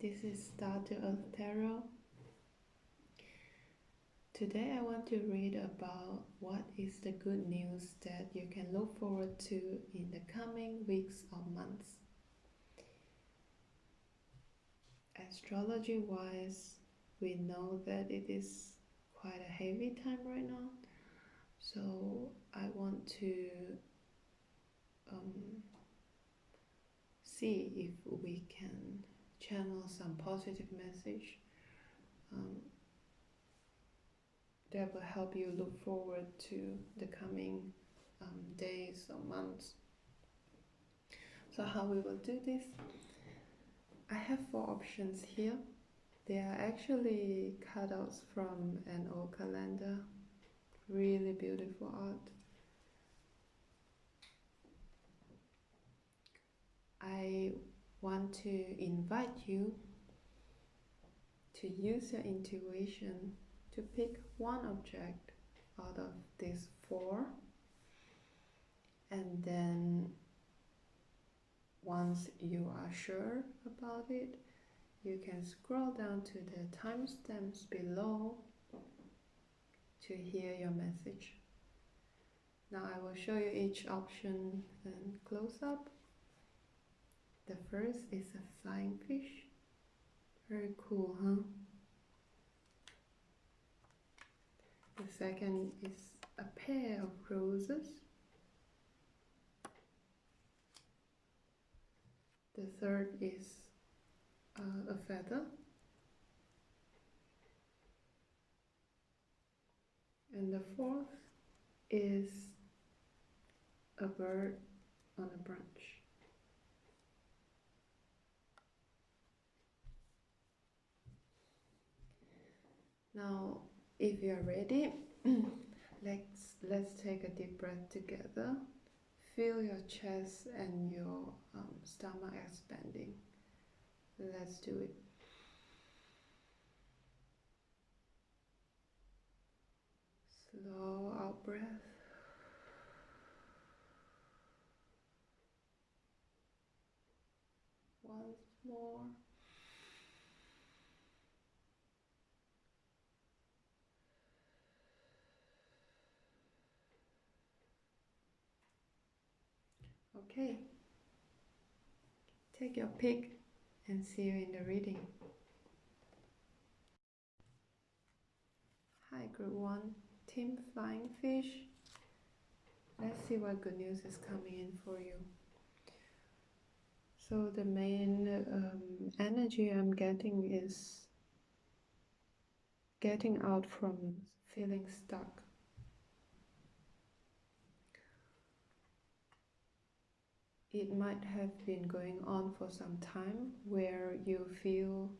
This is Start to Earth Tarot. Today I want to read about what is the good news that you can look forward to in the coming weeks or months. Astrology-wise, we know that it is quite a heavy time right now, so I want to see if we can channel some positive message that will help you look forward to the coming days or months. So how we will do this? I have 4 options here. They are actually cutouts from an old calendar. Really beautiful art. I want to invite you to use your intuition to pick one object out of these 4, and then once you are sure about it, you can scroll down to the timestamps below to hear your message. Now I will show you each option in close up. The first is a flying fish. Very cool, huh? The second is a pair of roses. The third is a feather. And the fourth is a bird on a branch. Now, if you are ready, let's take a deep breath together. Feel your chest and your stomach expanding. Let's do it. Slow out breath. Once more. Okay. Take your pick and see you in the reading. Hi, Group 1, Team Flying Fish. Let's see what good news is coming in for you. So the main energy I'm getting is getting out from feeling stuck. It might have been going on for some time where you feel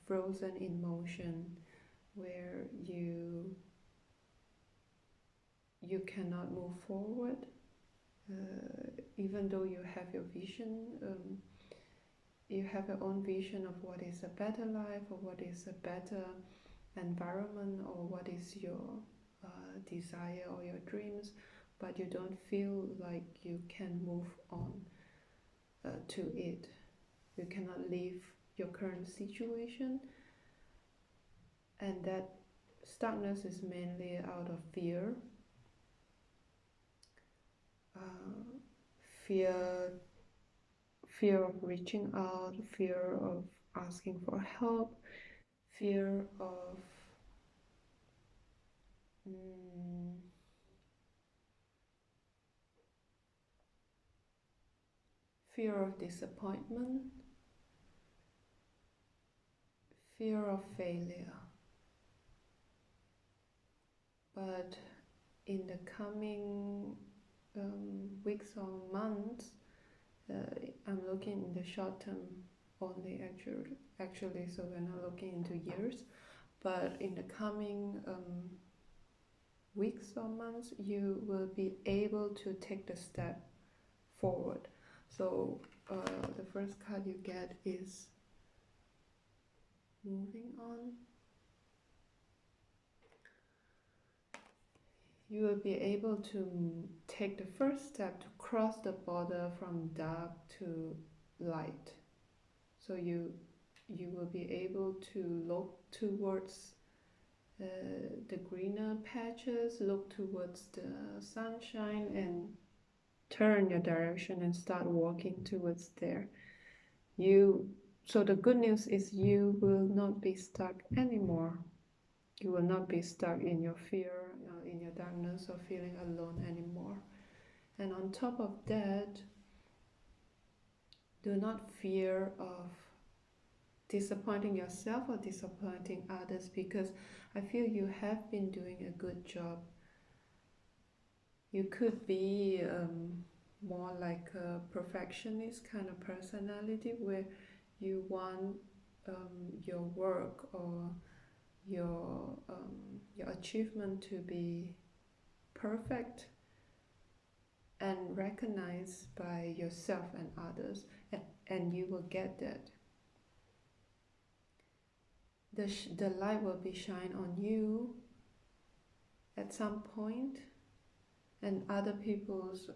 frozen in motion, where you cannot move forward, even though you have your vision, you have your own vision of what is a better life or what is a better environment or what is your desire or your dreams, but you don't feel like you can move on to it. You cannot leave your current situation, and that stuckness is mainly out of fear. Fear of reaching out, fear of asking for help, fear of disappointment, fear of failure. But in the coming weeks or months, I'm looking in the short term only actually, so we're not looking into years, but in the coming weeks or months, you will be able to take the step forward. So the first card you get is moving on. You will be able to take the first step to cross the border from dark to light. So you you will be able to look towards the greener patches, look towards the sunshine, and turn your direction and start walking towards there. So the good news is you will not be stuck anymore. You will not be stuck in your fear, in your darkness, or feeling alone anymore. And on top of that, do not fear of disappointing yourself or disappointing others, because I feel you have been doing a good job. You could be more like a perfectionist kind of personality where you want your work or your achievement to be perfect and recognized by yourself and others, and you will get that. The light will be shine on you at some point, and other people's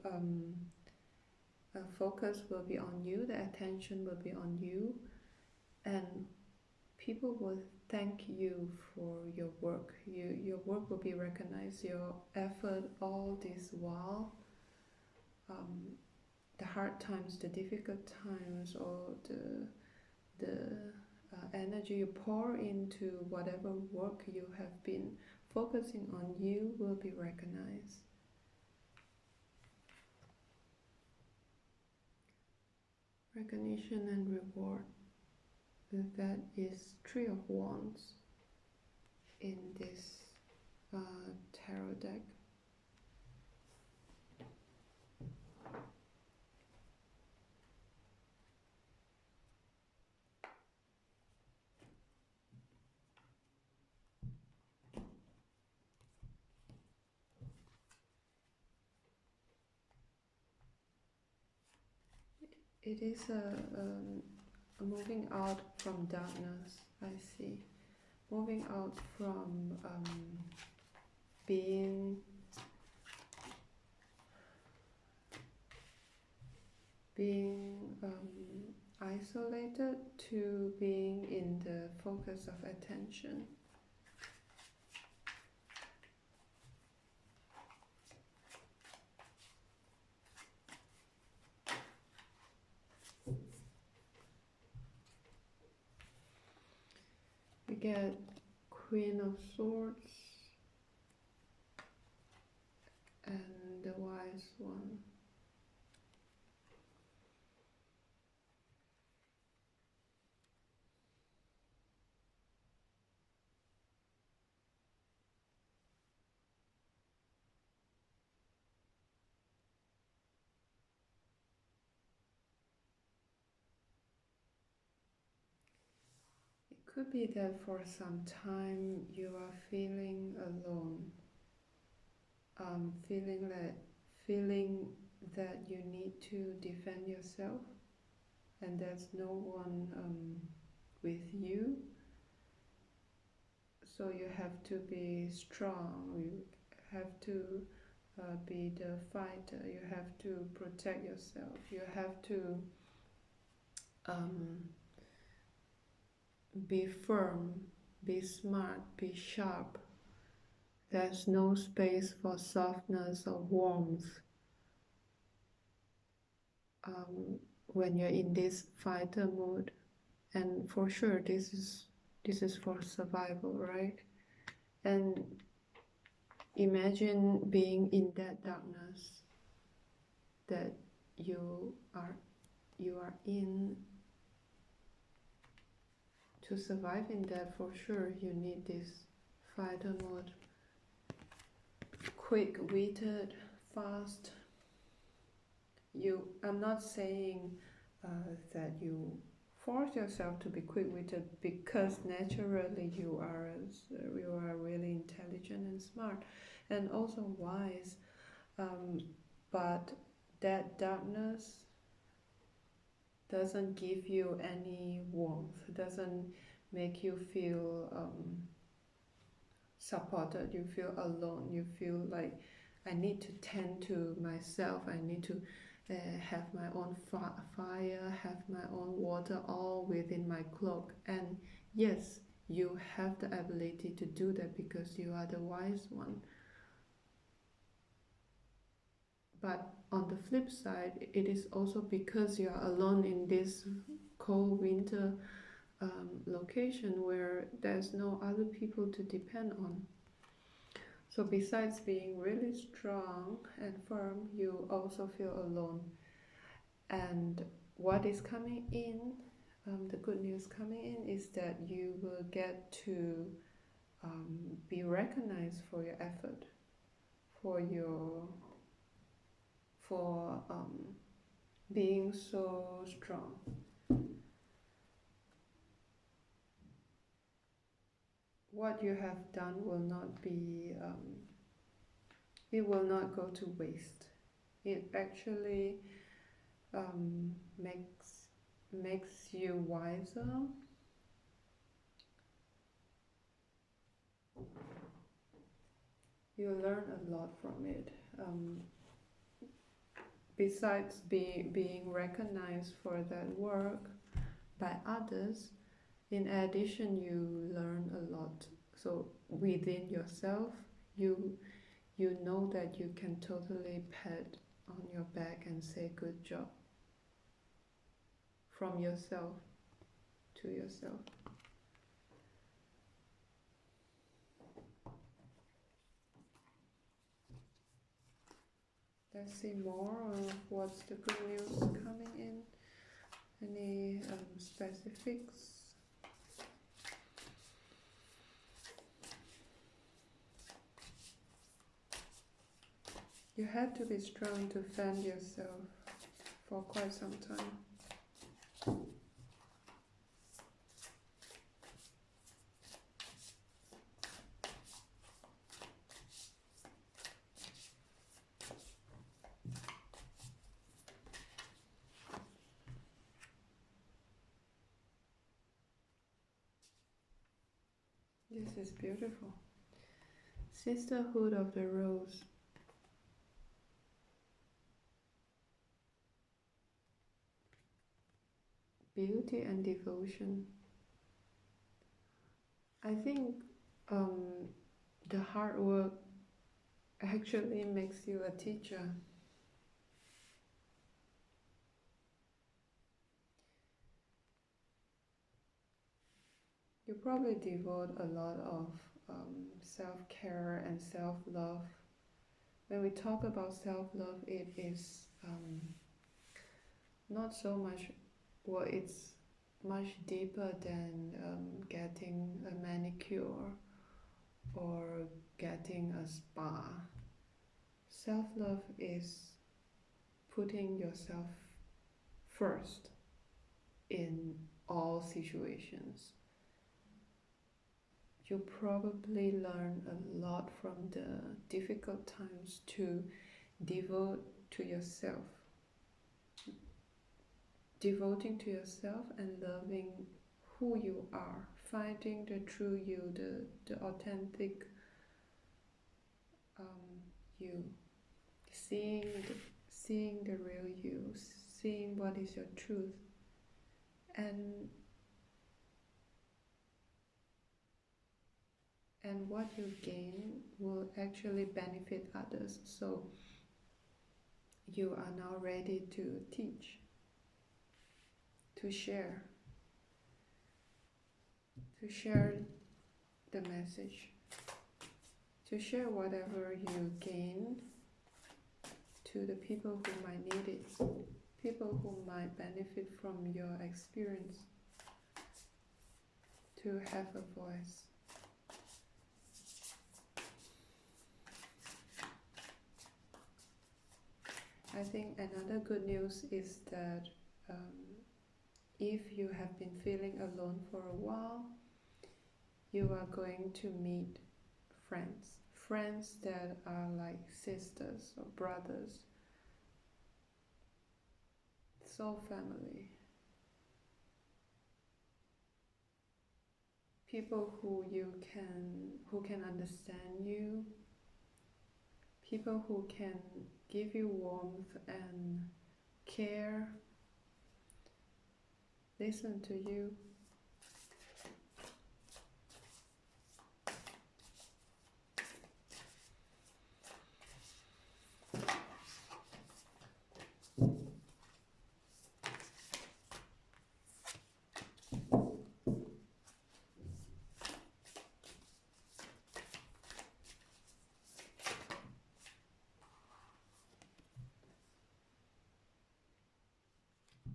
focus will be on you, the attention will be on you, and people will thank you for your work. Your work will be recognized, your effort all this while. The hard times, the difficult times, or the energy you pour into whatever work you have been focusing on, you will be recognized. Recognition and reward. That is Three of Wands in this tarot deck. It is a moving out from darkness, I see. Moving out from being isolated to being in the focus of attention. We get Queen of Swords and the Wise One. Could be that for some time you are feeling alone, feeling that you need to defend yourself, and there's no one with you. So you have to be strong. You have to be the fighter. You have to protect yourself. You have to be firm, be smart, be sharp. There's no space for softness or warmth when you're in this fighter mode. And for sure, this is for survival, right? And imagine being in that darkness that you are in. To survive in that, for sure, you need this fighter mode. Quick-witted, fast. I'm not saying that you force yourself to be quick-witted, because naturally you are really intelligent and smart, and also wise. But that darkness doesn't give you any warmth, doesn't make you feel supported. You feel alone. You feel like I need to tend to myself. I need to have my own fire, have my own water, all within my cloak. And yes, you have the ability to do that because you are the wise one. But on the flip side, it is also because you are alone in this cold winter location where there's no other people to depend on. So besides being really strong and firm, you also feel alone. And what is coming in, the good news coming in is that you will get to be recognized for your effort, for being so strong. What you have done will not be, it will not go to waste. It actually makes you wiser. You learn a lot from it. Besides being recognized for that work by others, in addition, you learn a lot. So within yourself, you know that you can totally pat on your back and say good job from yourself to yourself. Let's see more of what's the good news coming in. Any specifics? You had to be strong to fend yourself for quite some time. This is beautiful. Sisterhood of the Rose. Beauty and devotion. I think the hard work actually makes you a teacher. You probably devote a lot of self-care and self-love. When we talk about self-love, it is not so much, well, it's much deeper than getting a manicure or getting a spa. Self-love is putting yourself first in all situations. You probably learn a lot from the difficult times to devote to yourself. Devoting to yourself and loving who you are, finding the true you, the authentic you, seeing the real you, seeing what is your truth, and what you gain will actually benefit others. So you are now ready to teach, to share the message, to share whatever you gain to the people who might need it, people who might benefit from your experience, to have a voice. I think another good news is that if you have been feeling alone for a while, you are going to meet friends that are like sisters or brothers, soul family, people who can understand you, people who can give you warmth and care. Listen to you.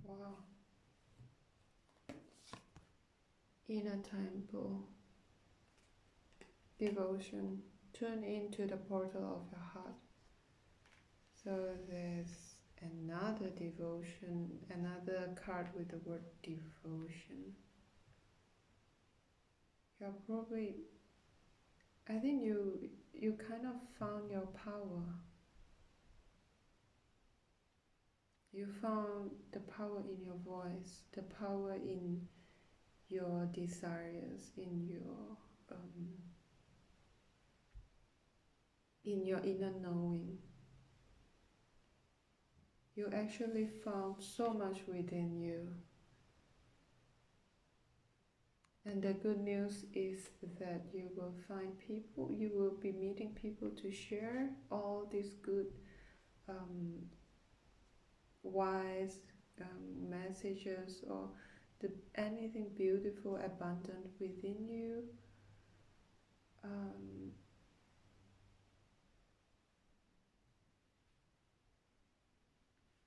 Wow. Inner temple. Devotion. Tune into the portal of your heart. So there's another devotion, another card with the word devotion. You're probably, I think you kind of found your power. You found the power in your voice, the power in your desires, in your inner knowing. You actually found so much within you. And the good news is that you will find people, you will be meeting people to share all these good, wise messages, or anything beautiful, abundant within you.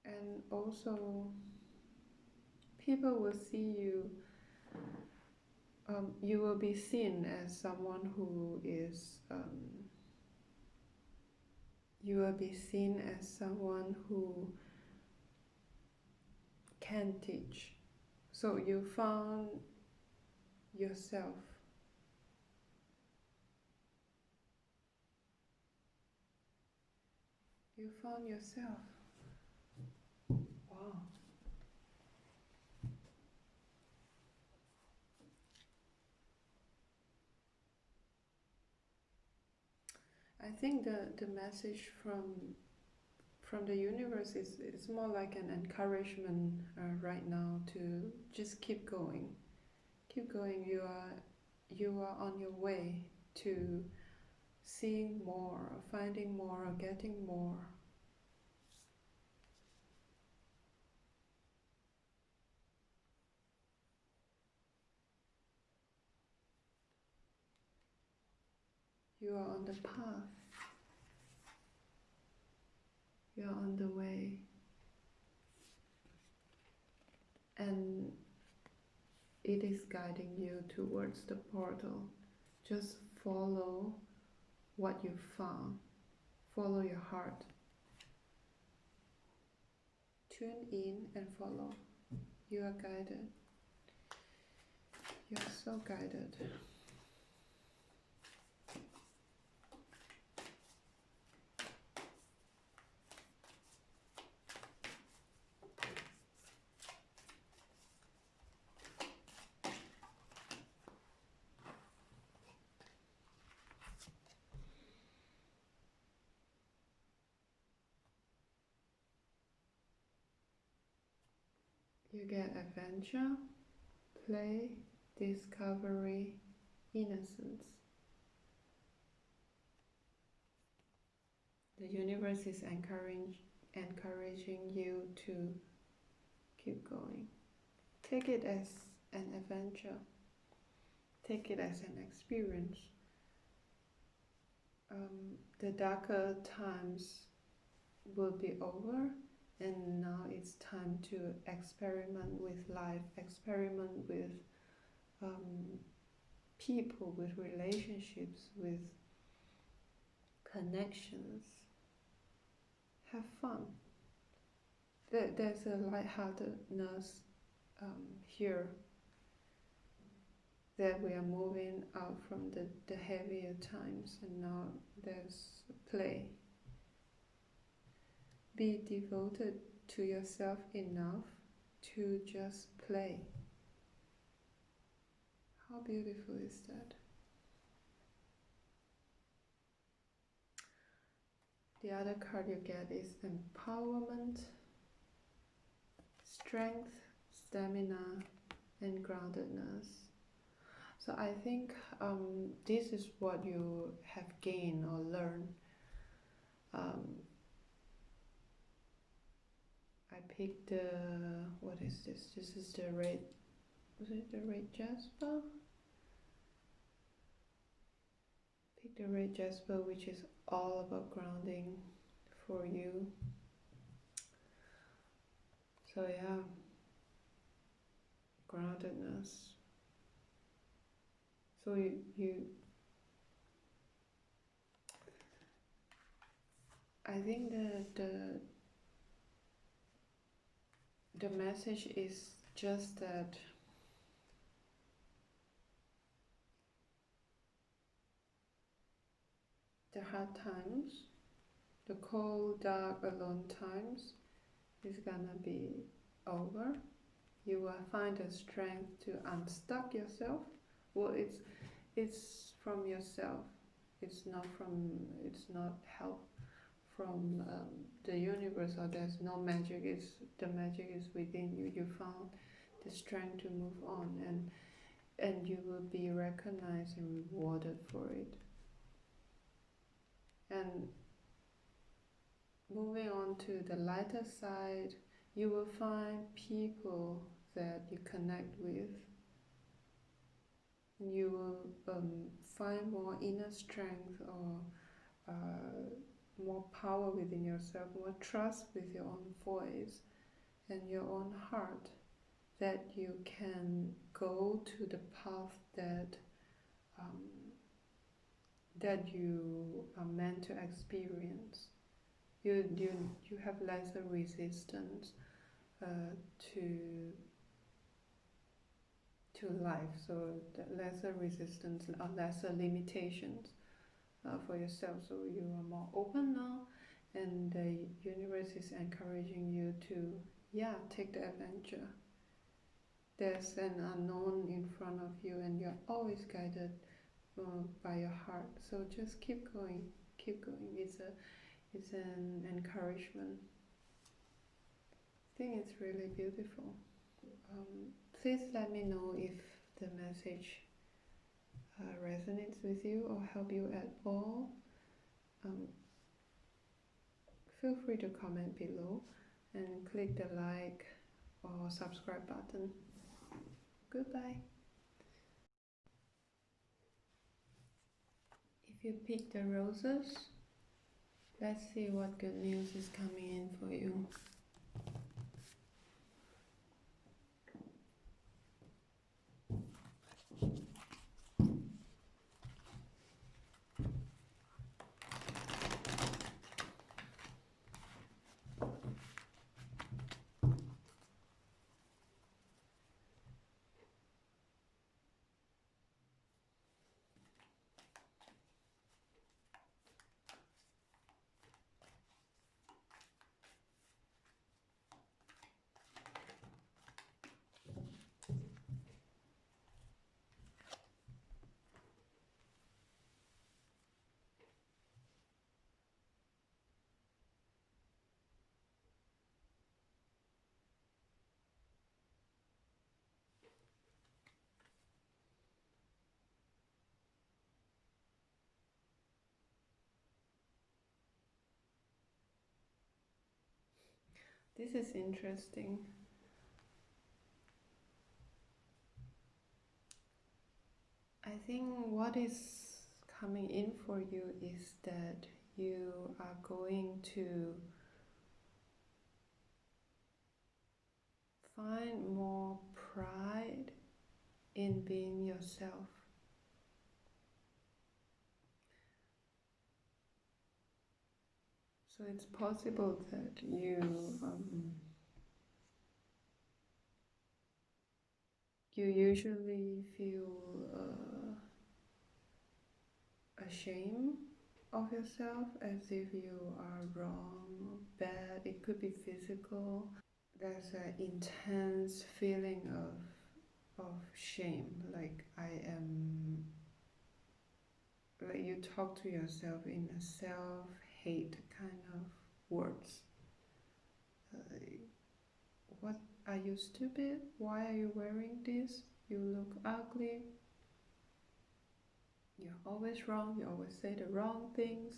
And also, people will see you. You will be seen as someone who is. You will be seen as someone who can teach. So you found yourself. You found yourself. Wow. I think the message from the universe is more like an encouragement right now to just keep going. Keep going. You are on your way to seeing more, finding more, getting more. You are on the path. You are on the way. And it is guiding you towards the portal. Just follow what you found. Follow your heart. Tune in and follow. You are guided. You are so guided. You get adventure, play, discovery, innocence. The universe is encouraging you to keep going. Take it as an adventure. Take it as an experience. The darker times will be over, and now it's time to experiment with life, experiment with people, with relationships, with connections. Have fun. There's a lightheartedness here, that we are moving out from the heavier times, and now there's play. Be devoted to yourself enough to just play. How beautiful is that? The other card you get is empowerment. strength, stamina, and groundedness. So I think this is what you have gained or learned. I picked the, what is this? This is the red, was it the red jasper? Pick the red jasper, which is all about grounding for you. So yeah, groundedness. So I think the message is just that the hard times, the cold, dark, alone times is gonna be over. You will find the strength to unstuck yourself. Well, it's from yourself. It's not help from the universe, or there's no magic. The magic is within you. You found the strength to move on, and you will be recognized and rewarded for it. And moving on to the lighter side, you will find people that you connect with. You will find more inner strength, or more power within yourself, more trust with your own voice and your own heart, that you can go to the path that you are meant to experience. You have lesser resistance to life, so lesser resistance or lesser limitations for yourself. So you are more open now, and the universe is encouraging you to take the adventure. There's an unknown in front of you, and you're always guided by your heart. So just keep going. It's an encouragement. I think it's really beautiful. Please let me know if the message resonates with you or help you at all. Feel free to comment below and click the like or subscribe button. Goodbye. If you pick the roses, let's see what good news is coming in for you. This is interesting. I think what is coming in for you is that you are going to find more pride in being yourself. So it's possible that you usually feel ashamed of yourself, as if you are wrong, bad. It could be physical. There's an intense feeling of shame, like you talk to yourself in a self-hate kind of words. What are you stupid? Why are you wearing this? You look ugly. You're always wrong. You always say the wrong things.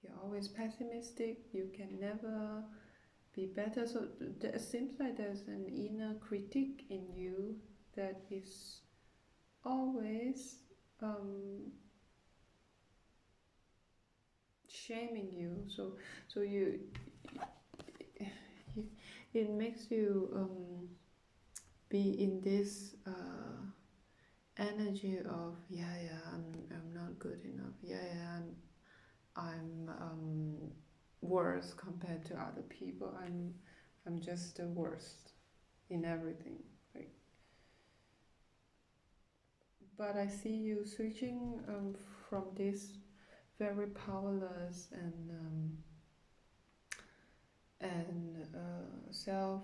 You're always pessimistic. You can never be better. So it seems like there's an inner critic in you that is always shaming you. So you it makes you be in this energy of I'm not good enough. I'm worse compared to other people. I'm just the worst in everything. Like, but I see you switching from this very powerless and self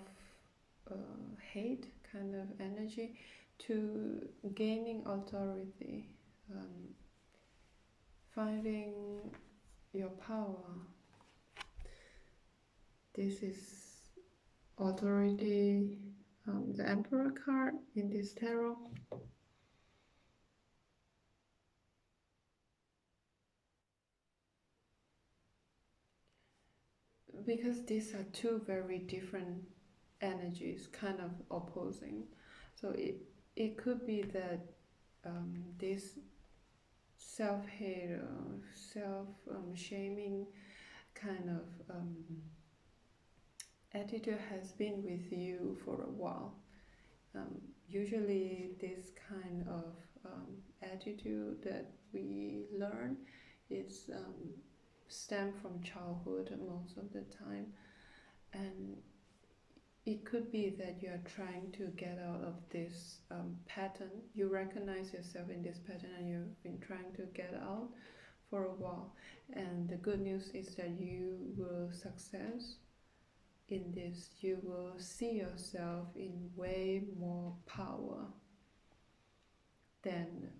hate kind of energy to gaining authority, um, finding your power. This is authority, the Emperor card in this tarot. Because these are two very different energies, kind of opposing. So it could be that this self-hate or self-shaming kind of attitude has been with you for a while. Usually this kind of attitude that we learn is stem from childhood most of the time, and it could be that you are trying to get out of this pattern. You recognize yourself in this pattern and you've been trying to get out for a while, and the good news is that you will success in this. You will see yourself in way more power than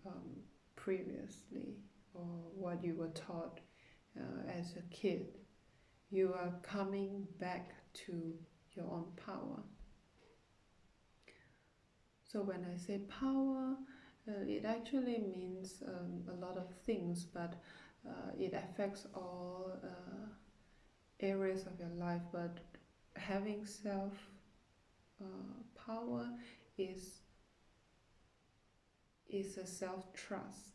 previously, or what you were taught as a kid. You are coming back to your own power. So when I say power, it actually means a lot of things, but it affects all areas of your life. But having self power is a self-trust,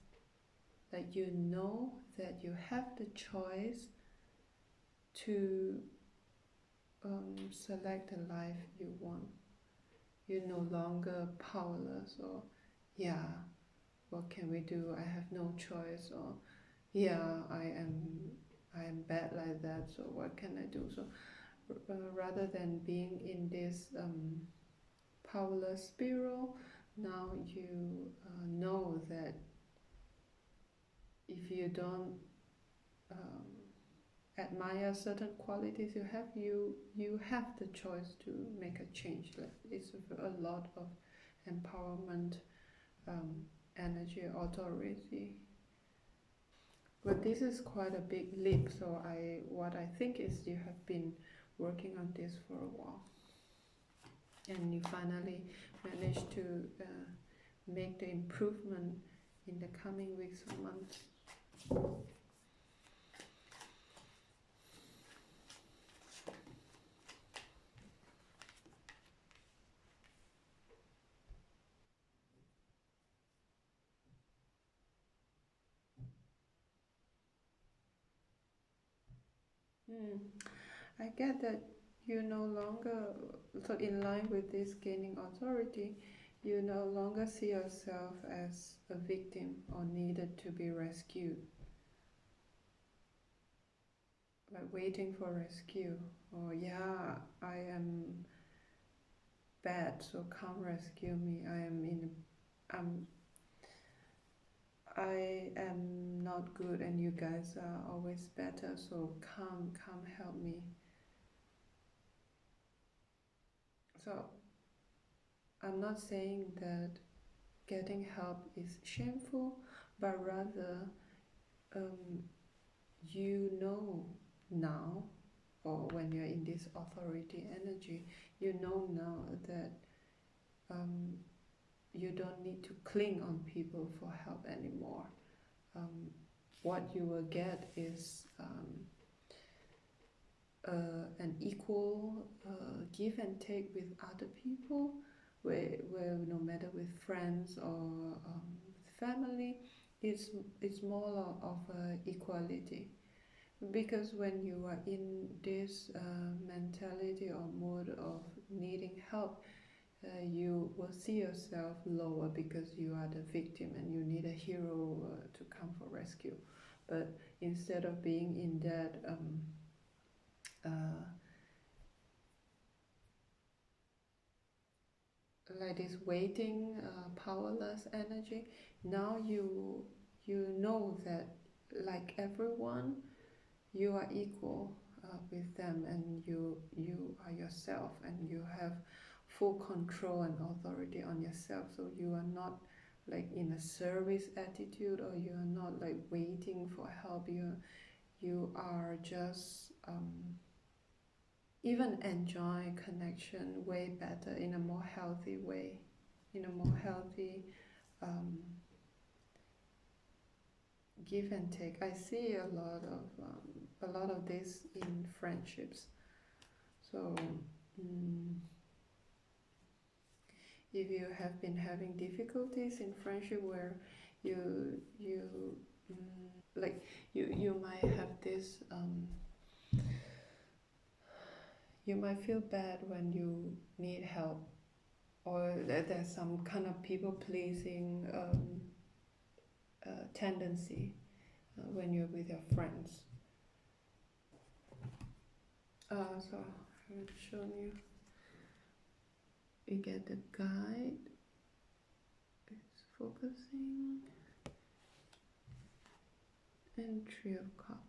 that you know that you have the choice to select the life you want. You're no longer powerless, or what can we do? I have no choice, or I am bad like that, so what can I do? So rather than being in this powerless spiral, now you know that if you don't admire certain qualities you have the choice to make a change. Like, it's a lot of empowerment, energy, authority. But this is quite a big leap, so what I think is you have been working on this for a while, and you finally managed to make the improvement in the coming weeks or months. I get that you no longer, so in line with this gaining authority, you no longer see yourself as a victim or needed to be rescued, like waiting for rescue, or I am bad, so come rescue me. I am not good and you guys are always better, so come help me. So I'm not saying that getting help is shameful, but rather you know now or when you're in this authority energy, you know now that um, you don't need to cling on people for help anymore. What you will get is an equal give and take with other people, where no matter with friends or with family, it's more of equality. Because when you are in this mentality or mode of needing help, you will see yourself lower because you are the victim and you need a hero to come for rescue. But instead of being in that uh, like this waiting, powerless energy, now you know that like everyone, you are equal with them, and you are yourself, and you have full control and authority on yourself. So you are not like in a service attitude, or you are not like waiting for help. You are just even enjoy connection way better, in a more healthy way, in a more healthy um, give and take. I see a lot of this in friendships. So if you have been having difficulties in friendship where you like you might have this you might feel bad when you need help, or there's some kind of people pleasing tendency when you're with your friends. So I haven't shown you. You get the guide. It's focusing. And Three of Cups.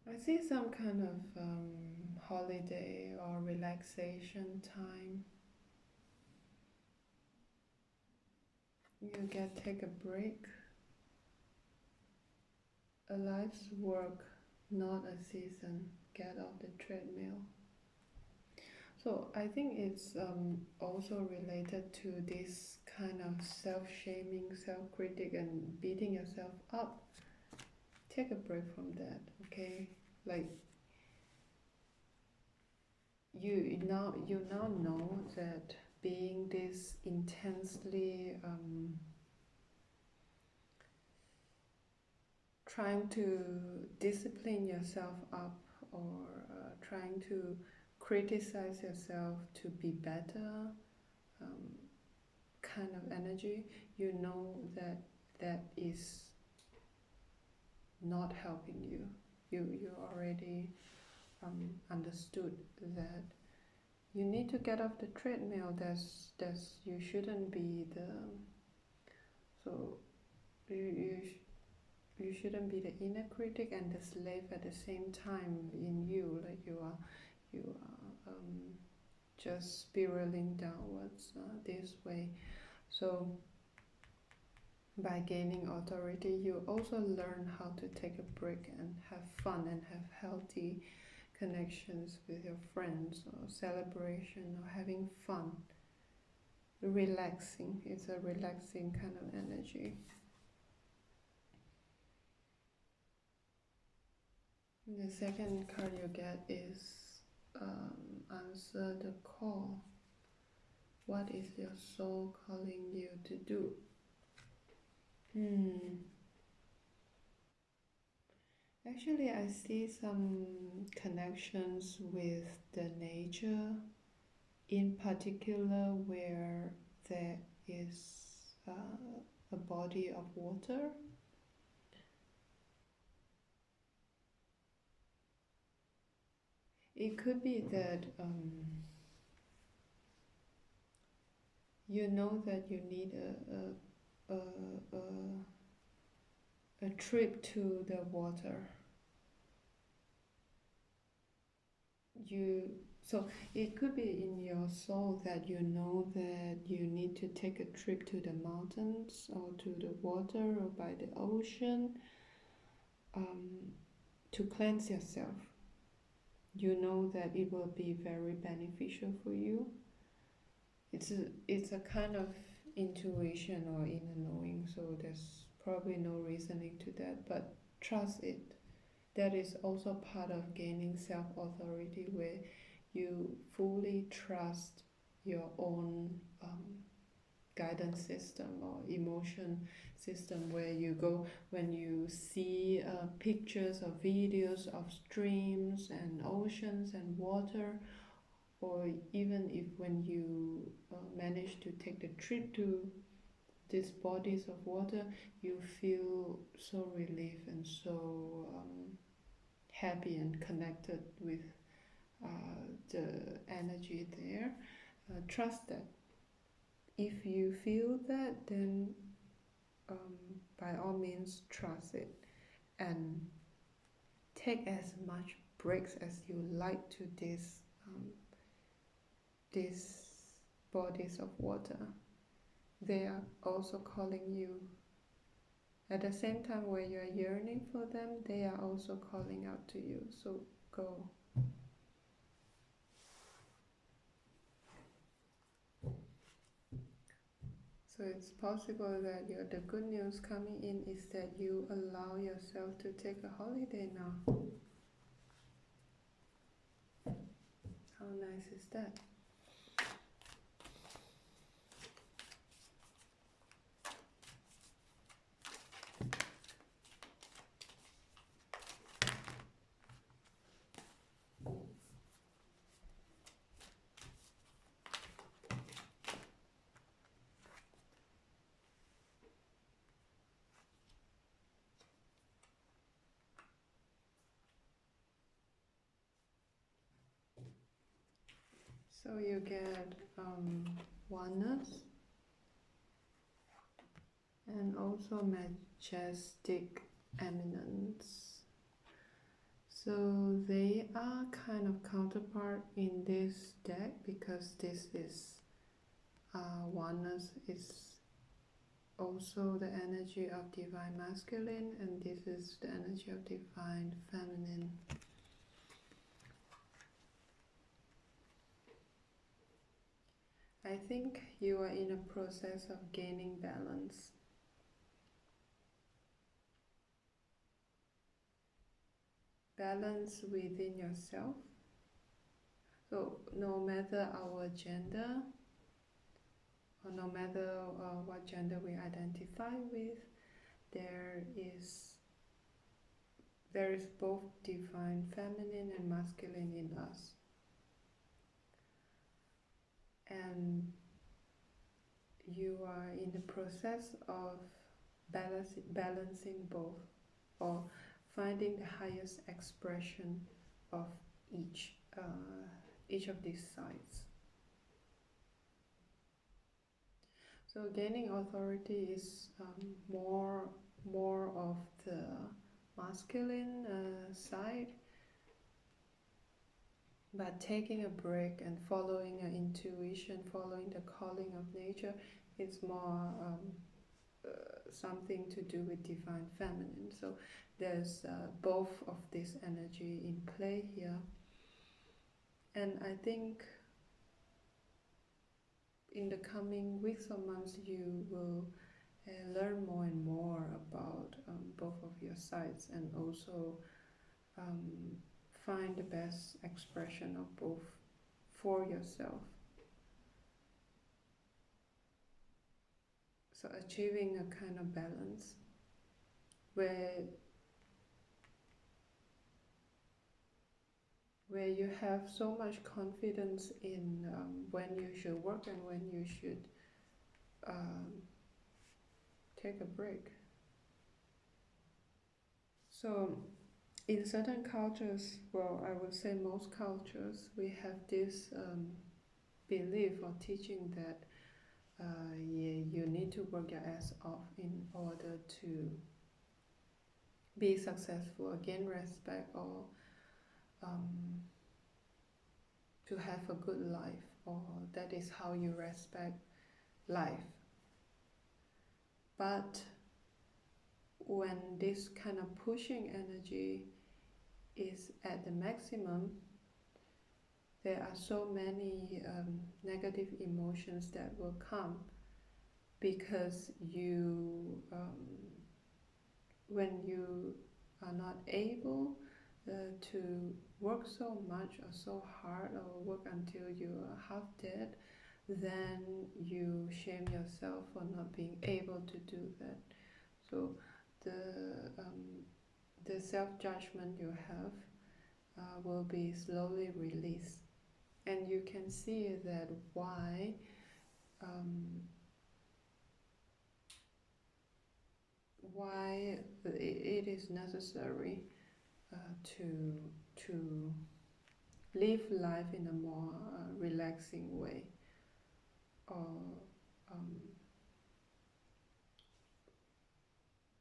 I see some kind of holiday or relaxation time. You take a break. A life's work, not a season. Get off the treadmill. So I think it's also related to this kind of self-shaming, self-critic, and beating yourself up. Take a break from that, okay? Like you now know that being this intensely trying to discipline yourself up, or trying to criticize yourself to be better, um, kind of energy, you know that that is not helping you. You already understood that you need to get off the treadmill. There's you shouldn't be the so you shouldn't be the inner critic and the slave at the same time in you. Like you are just spiraling downwards this way. So by gaining authority, you also learn how to take a break and have fun and have healthy connections with your friends, or celebration, or having fun. Relaxing. It's a relaxing kind of energy. The second card you get is answer the call. What is your soul calling you to do? Actually, I see some connections with the nature, in particular where there is a body of water. It could be that you know that you need a trip to the water. So it could be in your soul that you know that you need to take a trip to the mountains or to the water or by the ocean, to cleanse yourself. You know that it will be very beneficial for you. It's a kind of intuition or inner knowing, so there's probably no reasoning to that, but trust it. That is also part of gaining self-authority, where you fully trust your own guidance system or emotion system, where you go when you see pictures or videos of streams and oceans and water, or even if when you manage to take the trip to these bodies of water, you feel so relieved and so happy and connected with the energy there. Trust that. If you feel that, then by all means trust it and take as much breaks as you like to these bodies of water. They are also calling you. At the same time, where you are yearning for them, they are also calling out to you. So go. So it's possible that the good news coming in is that you allow yourself to take a holiday now. How nice is that? So you get oneness and also majestic eminence. So they are kind of counterpart in this deck, because this is oneness is also the energy of divine masculine, and this is the energy of divine feminine. I think you are in a process of gaining balance. Balance within yourself. So no matter our gender, or no matter what gender we identify with, there is both divine feminine and masculine in us. And you are in the process of balancing both, or finding the highest expression of each of these sides. So gaining authority is more of the masculine side, but taking a break and following an intuition, following the calling of nature, is more something to do with divine feminine. So there's both of this energy in play here, and I think in the coming weeks or months you will learn more and more about both of your sides, and also find the best expression of both for yourself. So achieving a kind of balance where you have so much confidence in when you should work and when you should take a break. So in certain cultures, well, I would say most cultures, we have this belief or teaching that you need to work your ass off in order to be successful, gain respect, or to have a good life, or that is how you respect life. But when this kind of pushing energy is at the maximum, there are so many negative emotions that will come because when you are not able to work so much or so hard or work until you are half dead, then you shame yourself for not being able to do that. So the self-judgment you have will be slowly released, and you can see that why it is necessary to live life in a more relaxing way, or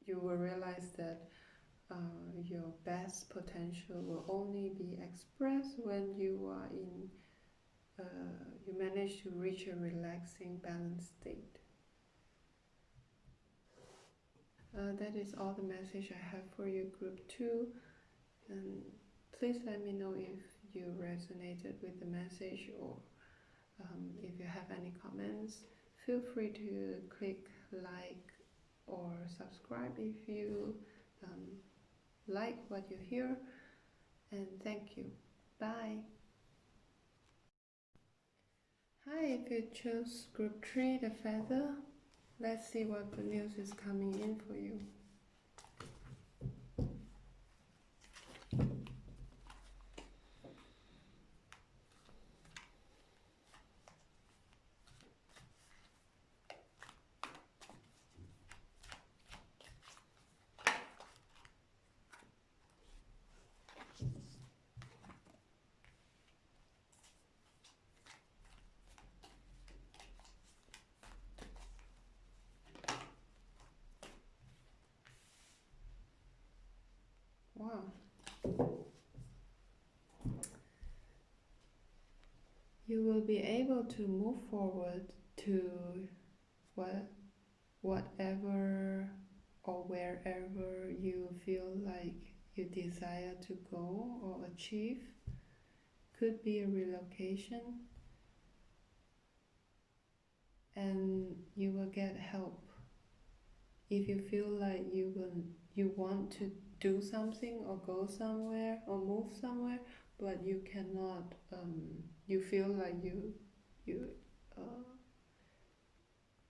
you will realize that your best potential will only be expressed when you are in you manage to reach a relaxing, balanced state. That is all the message I have for you, Group 2. And please let me know if you resonated with the message, or if you have any comments. Feel free to click like or subscribe if you like what you hear. And thank you. Bye. Hi, if you chose Group 3, the feather, let's see what good news is coming in for you. Wow. You will be able to move forward to whatever or wherever you feel like you desire to go or achieve. Could be a relocation, and you will get help. If you feel like you want to do something or go somewhere or move somewhere, but you cannot, you feel like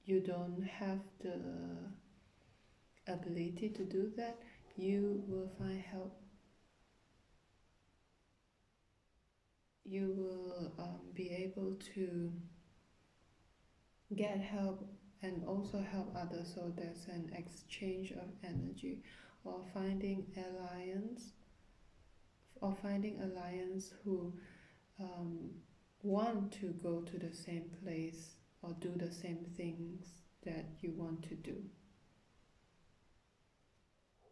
you don't have the ability to do that, you will find help. You will be able to get help and also help others, so there's an exchange of energy, or finding alliance who want to go to the same place or do the same things that you want to do.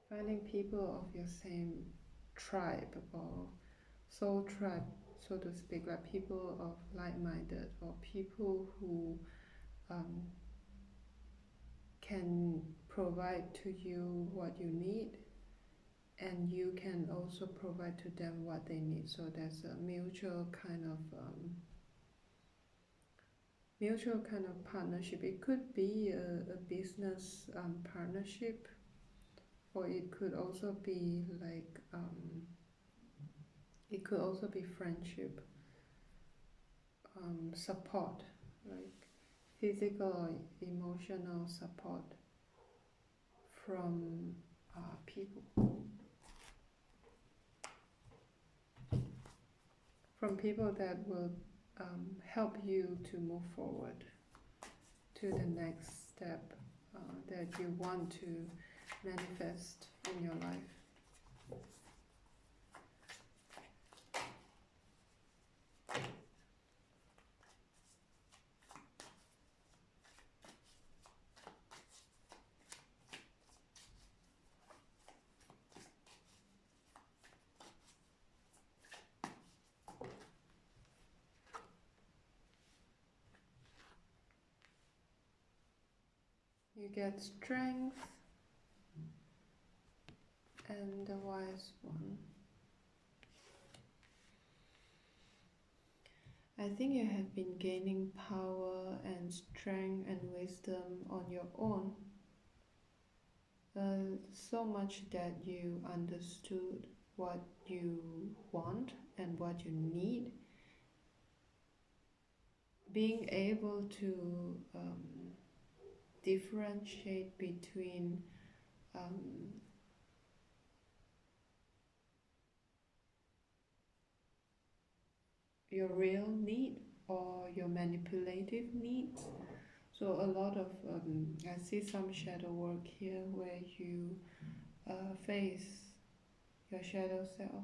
Finding people of your same tribe or soul tribe, so to speak, like people of like-minded, or people who can provide to you what you need, and you can also provide to them what they need. So there's a mutual kind of partnership. It could be a business partnership, or it could also be like it could also be friendship, support, like physical or emotional support from people that will help you to move forward to the next step that you want to manifest in your life. You get strength and the wise one. I think you have been gaining power and strength and wisdom on your own, so much that you understood what you want and what you need. Being able to differentiate between your real need or your manipulative needs. So a lot of I see some shadow work here where you face your shadow self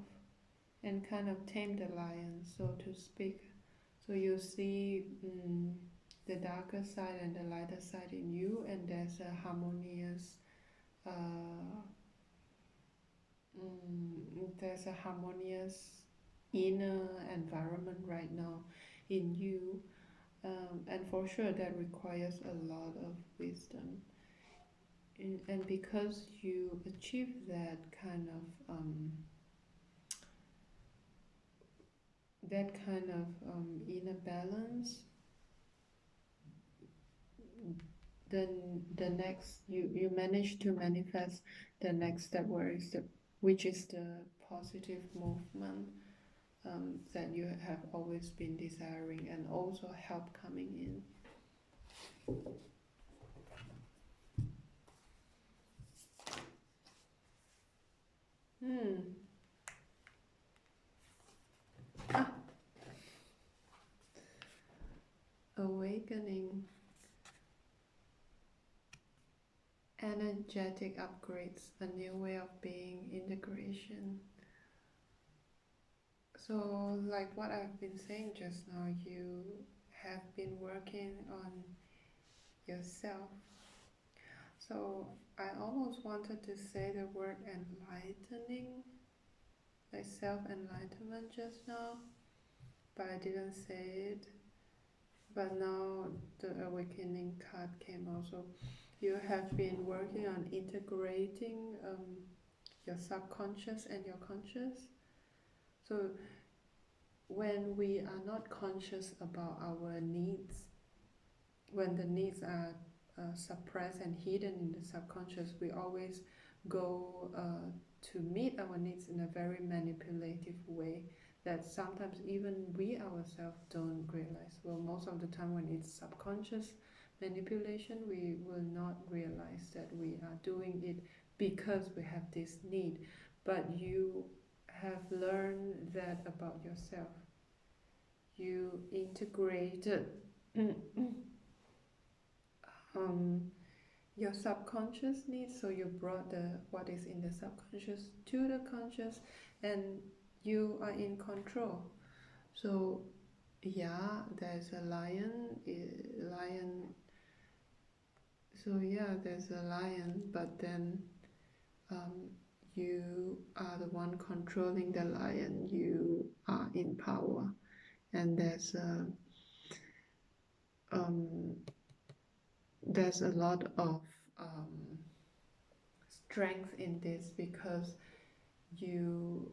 and kind of tame the lion, so to speak. So you see the darker side and the lighter side in you, and there's a harmonious inner environment right now in you, and for sure that requires a lot of wisdom. And because you achieve that kind of inner balance, then the next you manage to manifest the next step, which is the positive movement that you have always been desiring, and also help coming in. Awakening, energetic upgrades, a new way of being, integration. So like what I've been saying just now, you have been working on yourself. So I almost wanted to say the word enlightening, like self-enlightenment just now, but I didn't say it. But now the awakening card came also. You have been working on integrating your subconscious and your conscious. So when we are not conscious about our needs, when the needs are suppressed and hidden in the subconscious, we always go to meet our needs in a very manipulative way that sometimes even we ourselves don't realize. Well, most of the time when it's subconscious manipulation, we will not realize that we are doing it because we have this need. But you have learned that about yourself. You integrated your subconscious needs, so you brought what is in the subconscious to the conscious, and you are in control. So yeah, there's a lion. So yeah, there's a lion, but then you are the one controlling the lion. You are in power, and there's a lot of strength in this, because you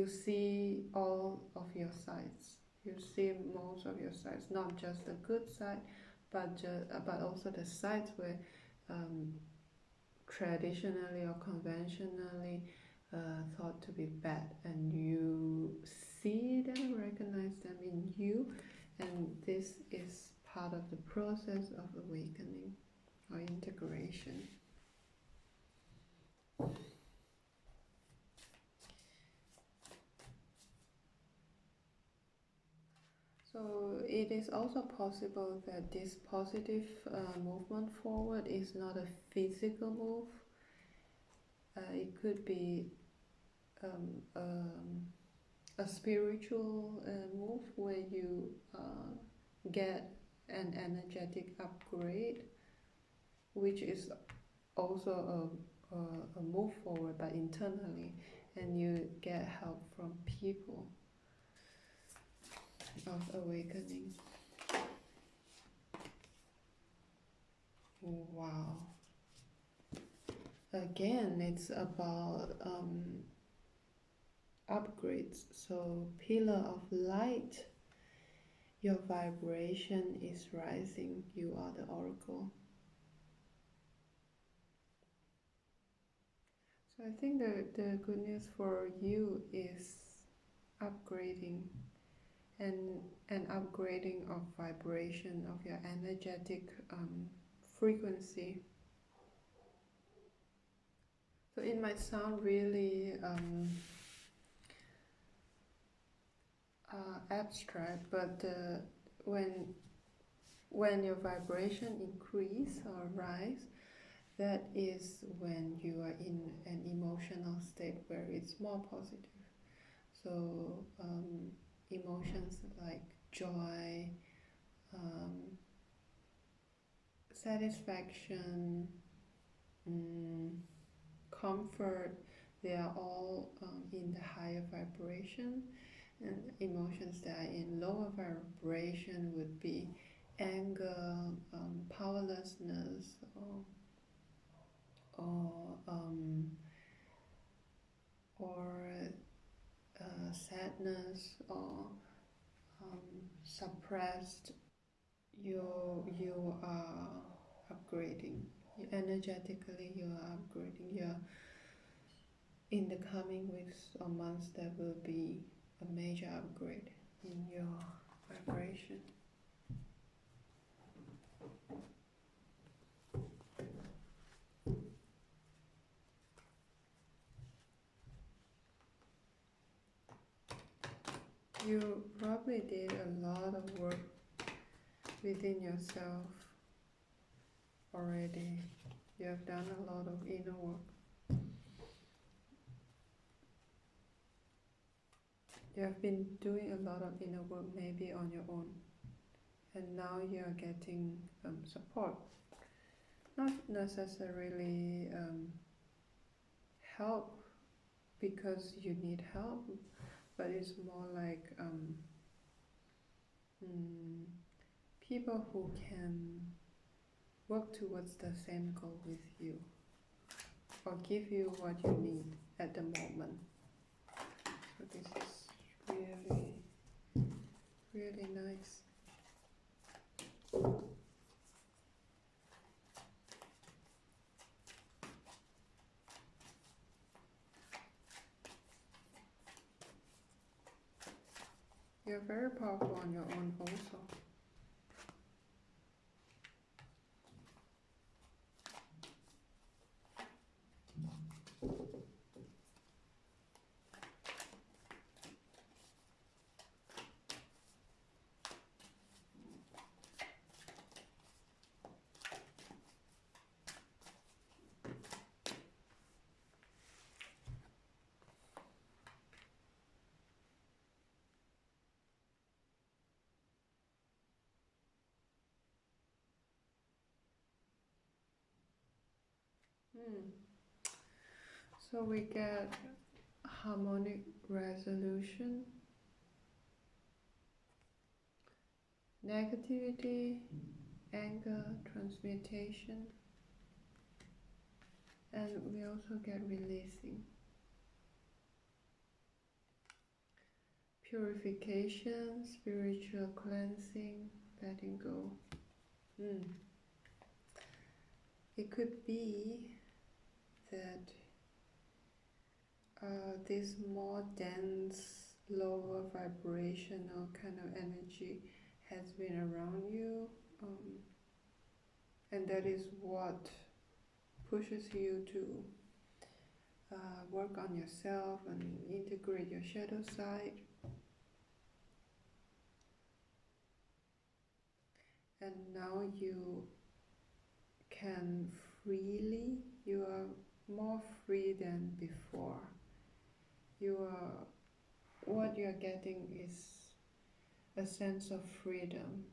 see all of your sides. You see most of your sides, not just the good side, but also the sides where traditionally or conventionally thought to be bad, and you see them, recognize them in you, and this is part of the process of awakening or integration. So it is also possible that this positive movement forward is not a physical move. It could be a spiritual move where you get an energetic upgrade, which is also a move forward, but internally, and you get help from people of awakening. Wow. Again, it's about upgrades. So, pillar of light, your vibration is rising. You are the oracle. So I think the good news for you is upgrading and an upgrading of vibration of your energetic frequency. So it might sound really abstract, but when your vibration increase or rise, that is when you are in an emotional state where it's more positive. So emotions like joy, satisfaction, comfort, they are all in the higher vibration. And emotions that are in lower vibration would be anger, powerlessness, or sadness, or suppressed. You are upgrading. Energetically, you are upgrading. You're in the coming weeks or months, there will be a major upgrade in your vibration. You probably did a lot of work within yourself already. You have done a lot of inner work. You have been doing a lot of inner work maybe on your own, and now you are getting support. Not necessarily help because you need help, but it's more like people who can work towards the same goal with you or give you what you need at the moment. So this is really, really nice. You're very powerful on your own also. So we get harmonic resolution, negativity, anger, transmutation, and we also get releasing, purification, spiritual cleansing, letting go. It could be that this more dense, lower vibrational kind of energy has been around you, and that is what pushes you to work on yourself and integrate your shadow side. And now you can freely, you are more free than before. What you are getting is a sense of freedom,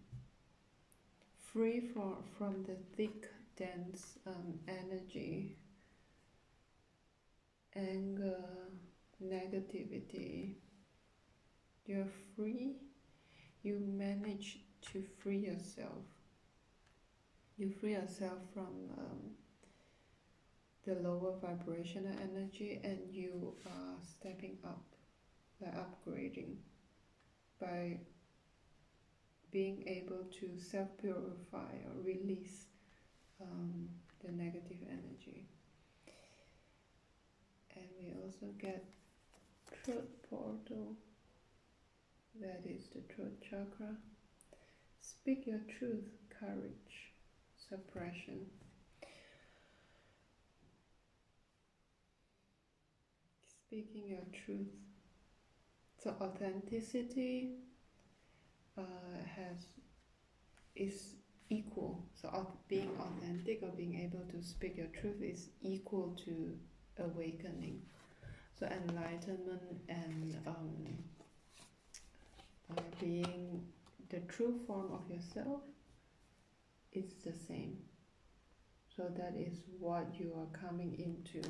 free from the thick, dense energy, anger, negativity. You're free. You manage to free yourself. You free yourself from the lower vibrational energy, and you are stepping up, like upgrading, by being able to self-purify or release the negative energy. And we also get truth portal, that is the throat chakra. Speak your truth, courage, suppression. Speaking your truth. So authenticity is equal. So being authentic or being able to speak your truth is equal to awakening. So enlightenment and being the true form of yourself is the same. So that is what you are coming into.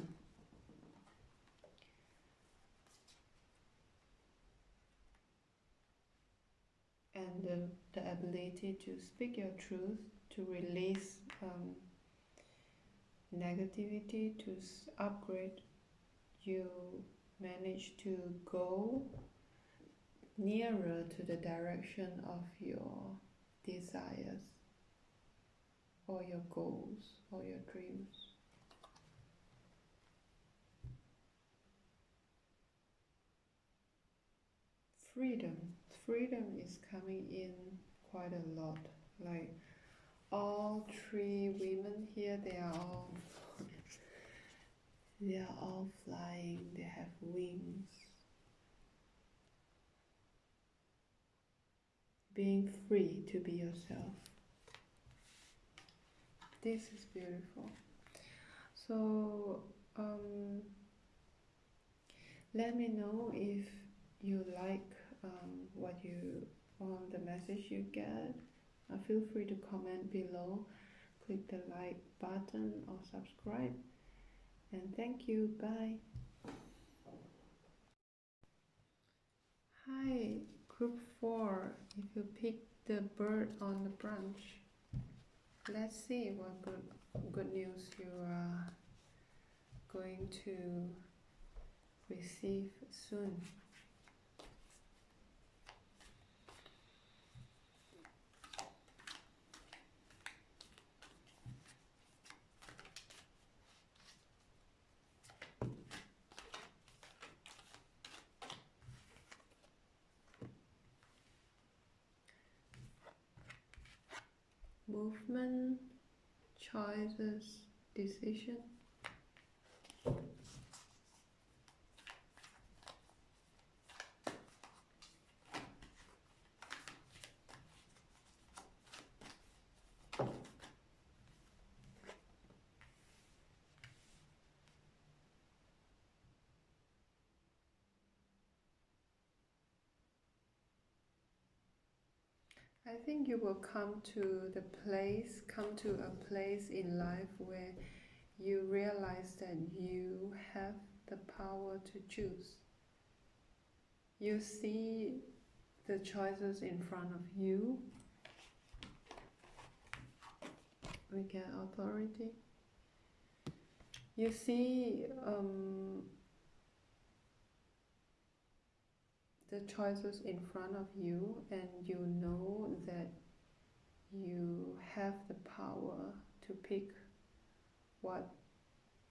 And the ability to speak your truth, to release negativity, to upgrade, you manage to go nearer to the direction of your desires or your goals or your dreams. Freedom is coming in quite a lot. Like all three women here, they are all flying, they have wings. Being free to be yourself. This is beautiful. So let me know if you like the message you get. Feel free to comment below, click the like button or subscribe, and thank you. Bye. Hi, group 4. If you pick the bird on the branch, let's see what good news you are going to receive soon. Movement, choices, decision. I think you will come to a place in life where you realize that you have the power to choose. You see the choices in front of you. We get authority. You see the choices in front of you, and you know that you have the power to pick what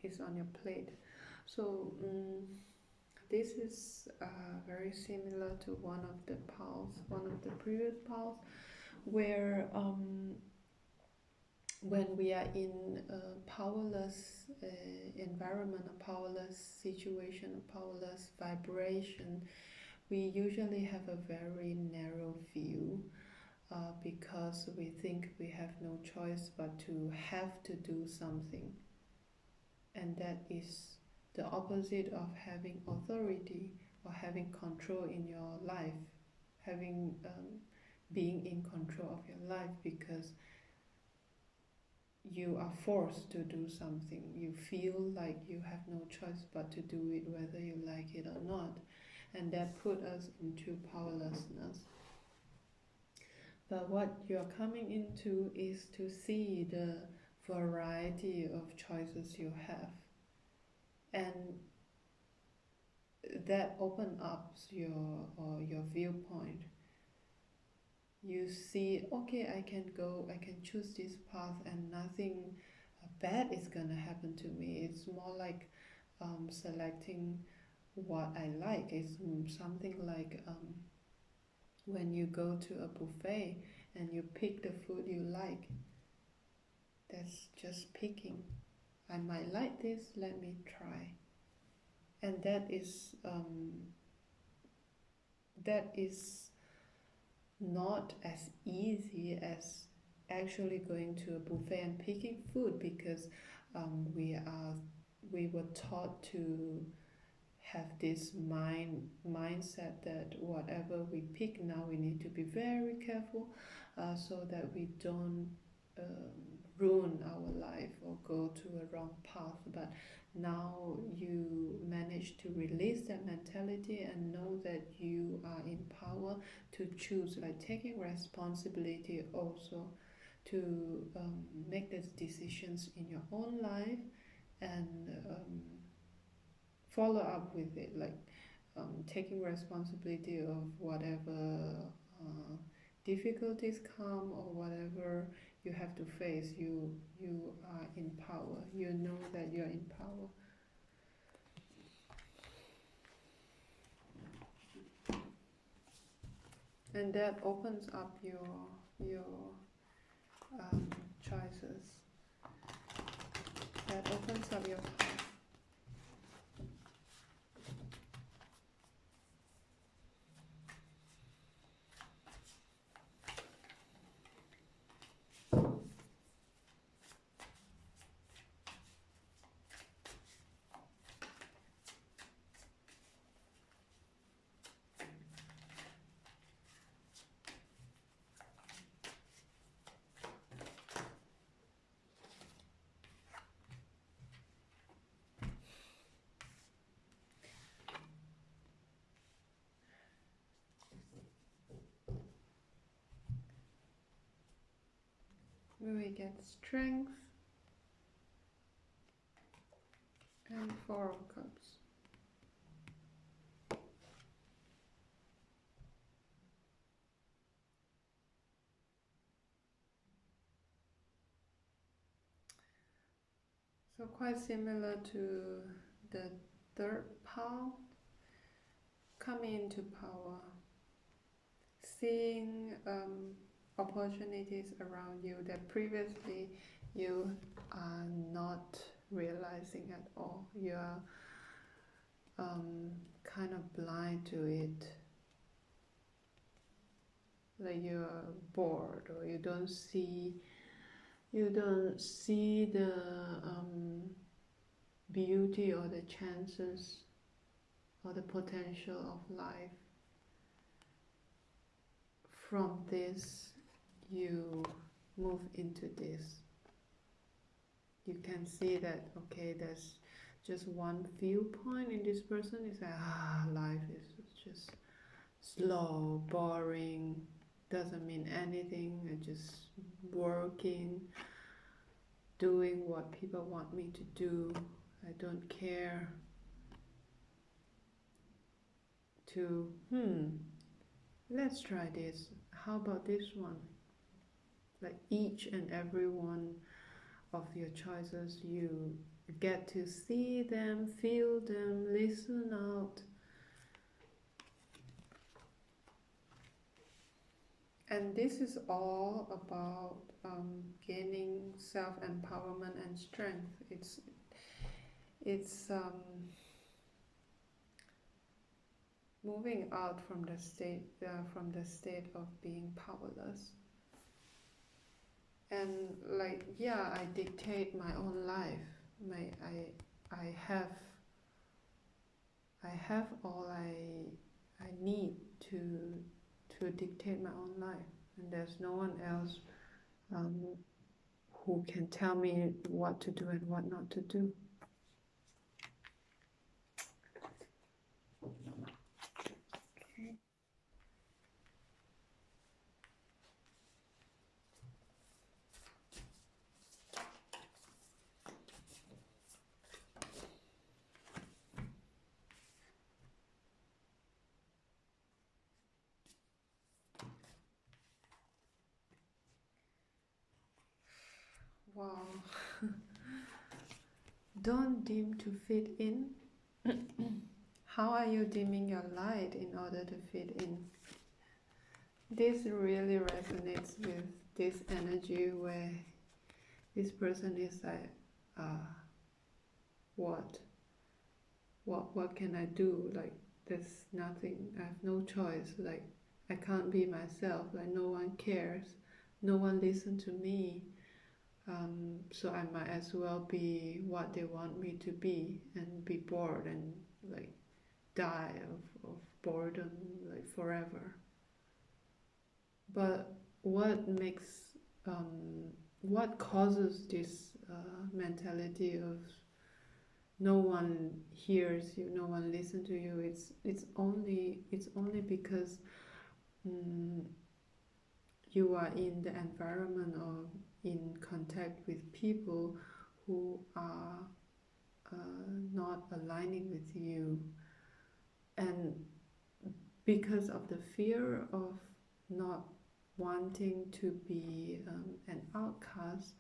is on your plate. So this is very similar to one of the previous pulse, where when we are in a powerless environment, a powerless situation, a powerless vibration, we usually have a very narrow view because we think we have no choice but to have to do something. And that is the opposite of having authority or having control in your life, being in control of your life, because you are forced to do something. You feel like you have no choice but to do it whether you like it or not. And that put us into powerlessness. But what you're coming into is to see the variety of choices you have, and that open up your viewpoint. You see, okay, I can choose this path, and nothing bad is gonna happen to me. It's more like selecting what I like. It's something like when you go to a buffet and you pick the food you like. That's just picking. I might like this, let me try. And that is not as easy as actually going to a buffet and picking food, because we were taught to have this mindset that whatever we pick now, we need to be very careful so that we don't ruin our life or go to a wrong path. But now you manage to release that mentality and know that you are in power to choose, like taking responsibility also to make these decisions in your own life, and follow up with it, like taking responsibility of whatever difficulties come or whatever you have to face. You are in power. You know that you're in power. And that opens up your choices. That opens up your path. We get strength and Four of Cups. So quite similar to the third pile, coming into power, seeing opportunities around you that previously you are not realizing at all. You are kind of blind to it, like you are bored, or you don't see the beauty or the chances or the potential of life. From this, you move into this. You can see that, okay, there's just one viewpoint in this person. It's like, life is just slow, boring, doesn't mean anything. I'm just working, doing what people want me to do. I don't care. To, let's try this. How about this one? Like each and every one of your choices, you get to see them, feel them, listen out. And this is all about gaining self-empowerment and strength. It's moving out from the state of being powerless. And like, yeah, I dictate my own life. I have all I need to dictate my own life, and there's no one else who can tell me what to do and what not to do. Okay. Wow. Don't dim to fit in. How are you dimming your light in order to fit in? This really resonates with this energy where this person is like, what can I do? Like, there's nothing, I have no choice. Like, I can't be myself. Like, no one cares. No one listens to me. So I might as well be what they want me to be and be bored and like die of boredom like forever. But what causes this mentality of no one hears you, no one listens to you? It's only because you are in the environment or in contact with people who are not aligning with you, and because of the fear of not wanting to be an outcast,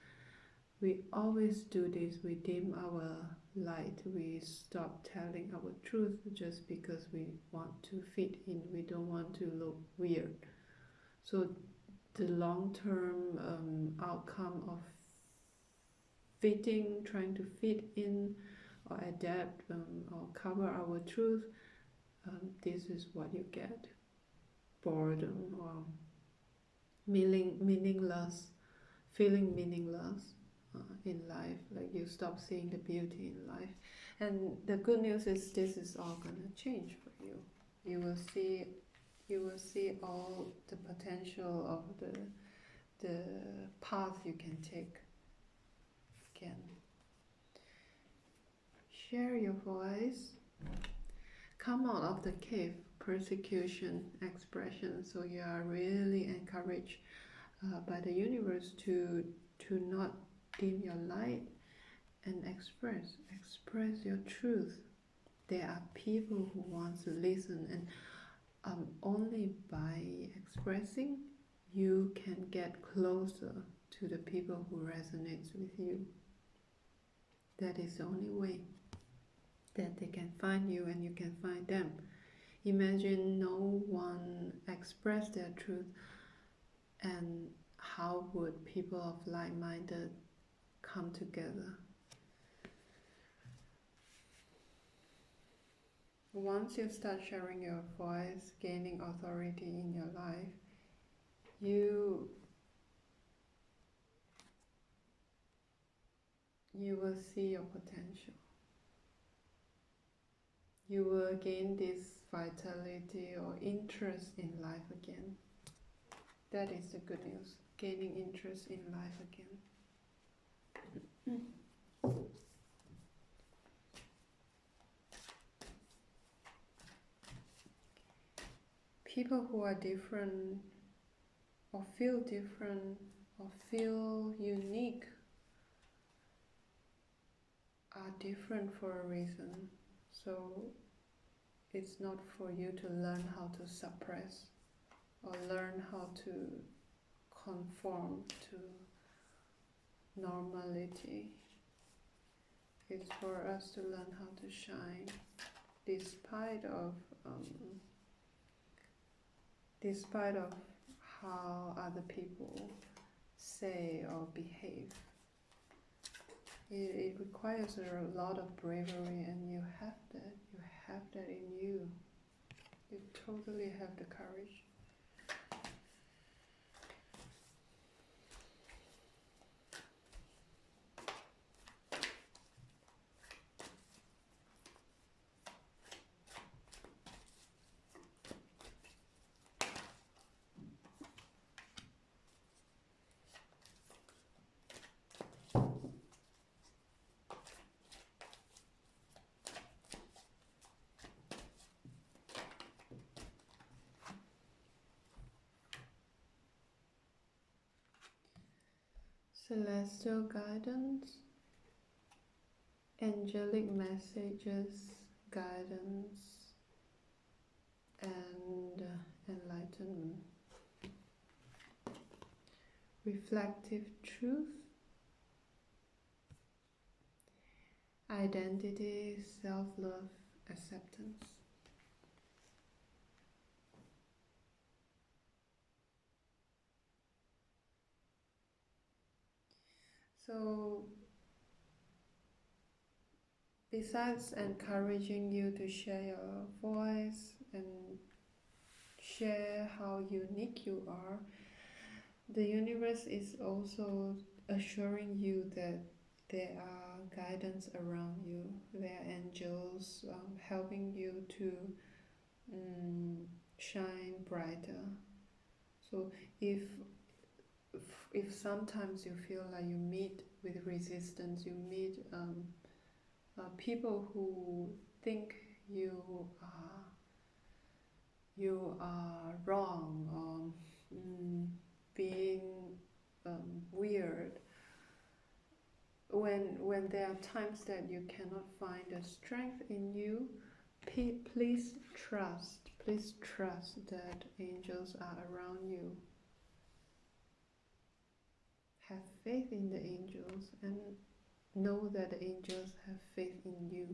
we always do this. We dim our light, we stop telling our truth just because we want to fit in, we don't want to look weird. So the long-term outcome of trying to fit in or adapt or cover our truth, this is what you get: boredom or meaningless, feeling meaningless in life. Like, you stop seeing the beauty in life. And the good news is this is all gonna change for you. You will see all the potential of the path you can take again. Share your voice. Come out of the cave, persecution, expression. So you are really encouraged by the universe to not dim your light and express your truth. There are people who want to listen, and only by expressing you can get closer to the people who resonates with you. That is the only way that they can find you and you can find them. Imagine no one express their truth, and how would people of like-minded come together? Once you start sharing your voice, gaining authority in your life, you will see your potential. You will gain this vitality or interest in life again. That is the good news. Gaining interest in life again. People who are different or feel unique are different for a reason. So it's not for you to learn how to suppress or learn how to conform to normality. It's for us to learn how to shine despite of how other people say or behave. It requires a lot of bravery, and you have that. You have that in you. You totally have the courage. Celestial guidance, angelic messages, guidance, and enlightenment. Reflective truth, identity, self-love, acceptance. So besides encouraging you to share your voice and share how unique you are, the universe is also assuring you that there are guidance around you. There are angels helping you to shine brighter. So if sometimes you feel like you meet with resistance, you meet people who think you are wrong or being weird, when there are times that you cannot find the strength in you, please trust that angels are around you. Have faith in the angels and know that the angels have faith in you.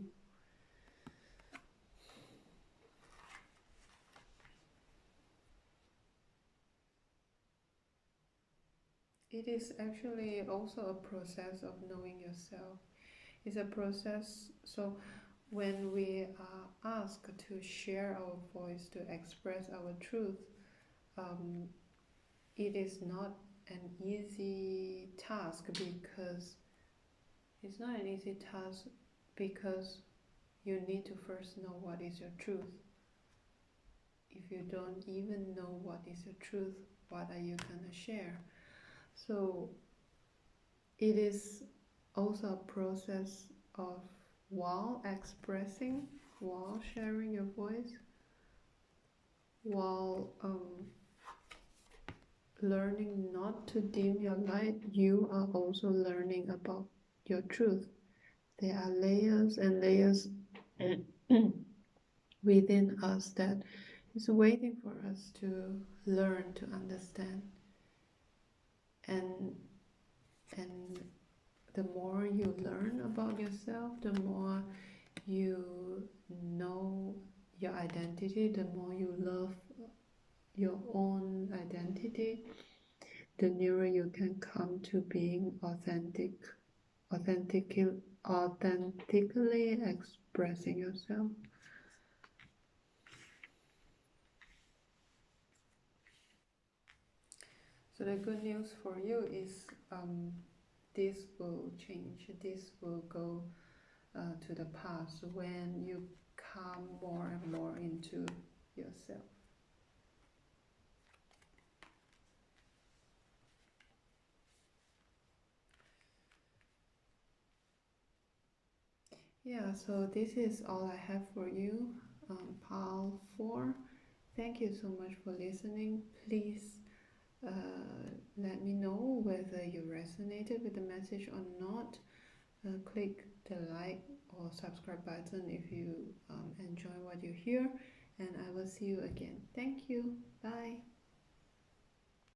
It is actually also a process of knowing yourself. It's a process. So when we are asked to share our voice, to express our truth, it is not an easy task because you need to first know what is your truth. If you don't even know what is your truth, what are you gonna share? So it is also a process of, while expressing, while sharing your voice, while learning not to dim your light, you are also learning about your truth. There are layers and layers within us that is waiting for us to learn, to understand. And the more you learn about yourself, the more you know your identity, the more you love your own identity, the nearer you can come to being authentically expressing yourself. So the good news for you is this will change, this will go to the past when you come more and more into yourself. Yeah, so this is all I have for you, Pile 4. Thank you so much for listening. Please let me know whether you resonated with the message or not. Click the like or subscribe button if you enjoy what you hear, and I will see you again. Thank you. Bye.